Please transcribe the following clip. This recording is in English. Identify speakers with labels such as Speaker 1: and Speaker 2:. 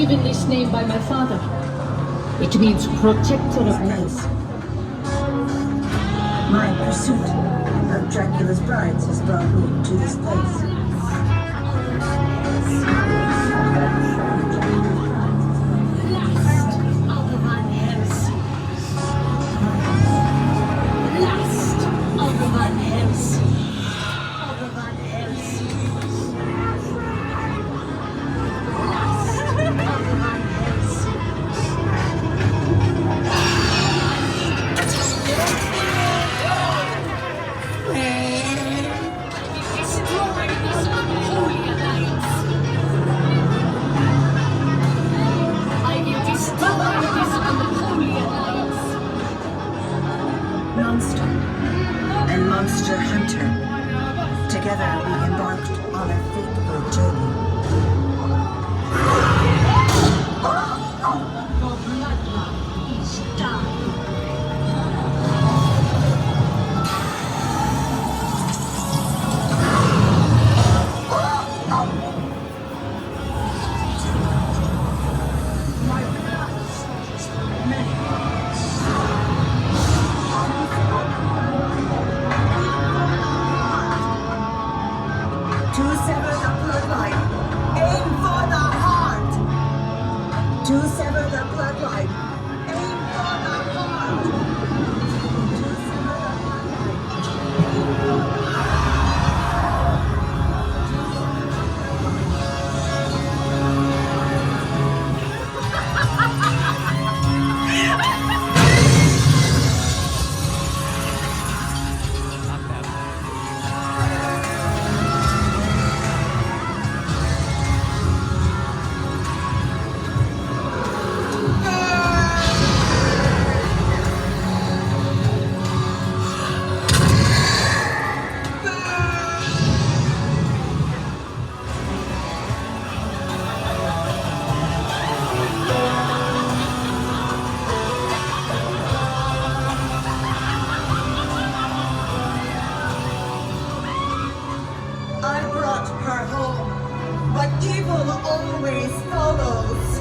Speaker 1: given this name by my father. It means protector of lands.
Speaker 2: My pursuit of Dracula's brides has brought me to this place. Monster and monster hunter. Together we embarked on a fateful journey.
Speaker 1: Your bloodline is done.
Speaker 2: To sever the bloodline, aim for the heart! To sever the bloodline, aim for the heart! To sever the bloodline, aim for the I brought her home, but evil always follows.